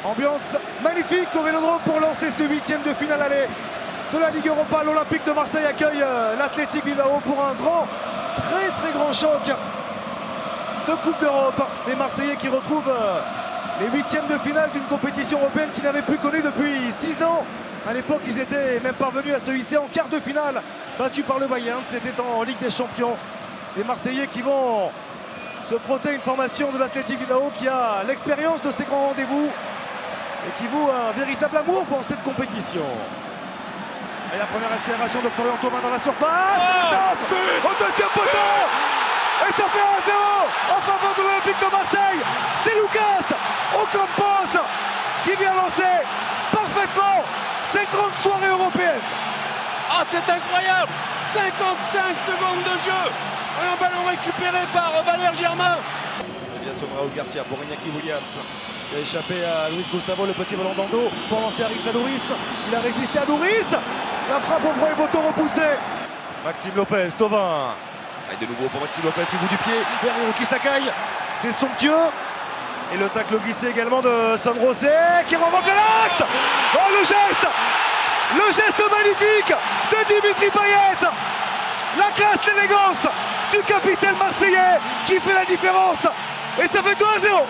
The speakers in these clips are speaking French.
Ambiance magnifique au Vélodrome pour lancer ce 8e de finale aller de la Ligue Europa. L'Olympique de Marseille accueille l'Athletic Bilbao pour un très grand choc de Coupe d'Europe. Les Marseillais qui retrouvent les 8e de finale d'une compétition européenne qu'ils n'avaient plus connue depuis 6 ans. À l'époque, ils étaient même parvenus à se hisser en quart de finale, battus par le Bayern. C'était en Ligue des Champions. Des Marseillais qui vont se frotter une formation de l'Athletic Bilbao qui a l'expérience de ces grands rendez-vous et qui voue un véritable amour pour cette compétition. Et la première accélération de Florian Thauvin dans la surface. Au deuxième poteau. Et ça fait 1-0 en faveur de l'Olympique de Marseille. C'est Lucas Ocampos qui vient lancer parfaitement cette grande soirée européenne. Ah, c'est incroyable. 55 secondes de jeu. Un ballon récupéré par Valère Germain. Bien sûr, Raúl Garcia pour Iñaki Williams. Il a échappé à Luis Gustavo, le petit volant dans le dos pour lancer Haris Adouris. Il a résisté à Douris. La frappe au premier poteau repoussée. Maxime Lopez, Thauvin. Et de nouveau pour Maxime Lopez du bout du pied. Vers Hiroki Sakai. C'est somptueux. Et le tacle glissé également de Sandro Rosé qui renvoie plein l'axe. Oh, le geste magnifique de Dimitri Payet. La classe, l'élégance du capitaine marseillais qui fait la différence. Et ça fait 2-0.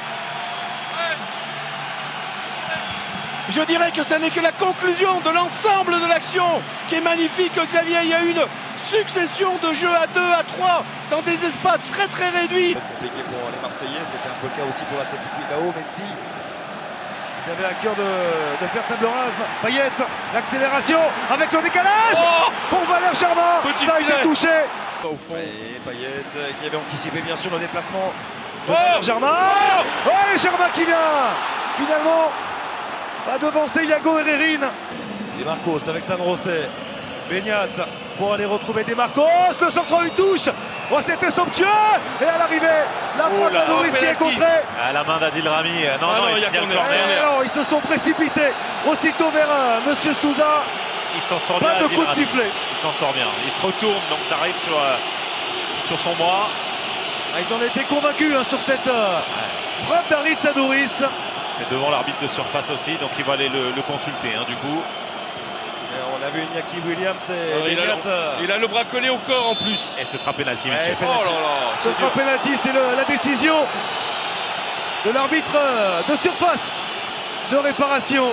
Je dirais que ce n'est que la conclusion de l'ensemble de l'action qui est magnifique, Xavier. Il y a une succession de jeux à 2, à 3 dans des espaces très réduits. Compliqué pour les Marseillais, c'était un peu le cas aussi pour l'Athletic Bilbao, même si ils avaient à cœur de faire table rase. Payet, l'accélération avec le décalage pour Valère Germain. Ça a été touché. Au fond. Et Payet qui avait anticipé bien sûr le déplacement de Valère Germain. Et Germain qui vient finalement va devancer Iago Herrerin. Des Marcos avec San Rosé. Beñat pour aller retrouver Des Marcos. Le centre, une touche. Oh, c'était somptueux. Et à l'arrivée, la frappe de Douris qui est contrée. À la main d'Adil Rami. Non, il signale corner. Non, ils se sont précipités aussitôt vers Monsieur Souza. Il s'en sort bien. Pas de coup de sifflet. Il s'en sort bien. Il se retourne, donc ça arrive sur son bras. Ils en étaient convaincus sur cette frappe d'Haris Adouris. C'est devant l'arbitre de surface aussi, donc il va aller le consulter du coup. Et on a vu Iñaki Williams et il a le bras collé au corps en plus. Et ce sera pénalty, messieurs. Oh là là, ce sera pénalty, c'est la décision de l'arbitre de surface de réparation.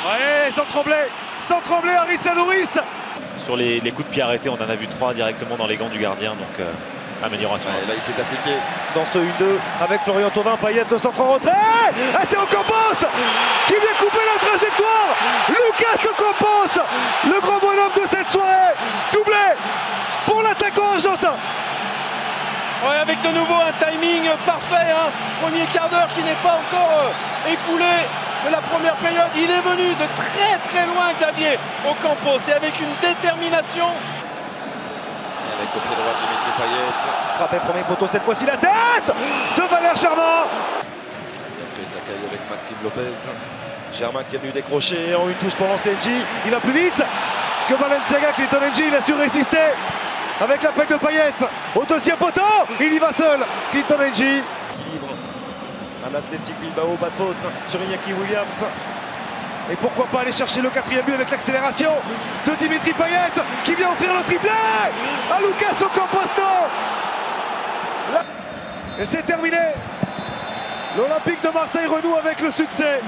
Ouais, sans trembler Haris Adouris. Sur les coups de pied arrêtés, on en a vu 3 directement dans les gants du gardien, donc amélioration. Ouais, là il s'est appliqué dans ce 1-2 avec Florian Thauvin. Payet, le centre en retrait. Et c'est Ocampos qui vient couper la trajectoire. Lucas Ocampos, le grand bonhomme de cette soirée, doublé pour l'attaquant argentin. Ouais, avec de nouveau un timing parfait, premier quart d'heure qui n'est pas encore écoulé de la première période. Il est venu de très loin, Xavier Ocampos, et avec une détermination. Avec au pied droit Dimitri Payet, frappé premier poteau, cette fois-ci la tête de Valère Germain. Il a fait Sakai avec Maxime Lopez. Germain qui est venu décrocher en une touche pour lancer N'Ji. Il va plus vite que Valenciaga. Clinton N'Ji, il a su résister avec l'appel de Payet. Au deuxième poteau, il y va seul. Clinton N'Ji. Équilibre à l'Athletic Bilbao, pas de faute sur Iñaki Williams. Et pourquoi pas aller chercher le 4e but avec l'accélération de Dimitri Payet qui vient offrir le triplé à Lucas Ocampos. Et c'est terminé. L'Olympique de Marseille renoue avec le succès.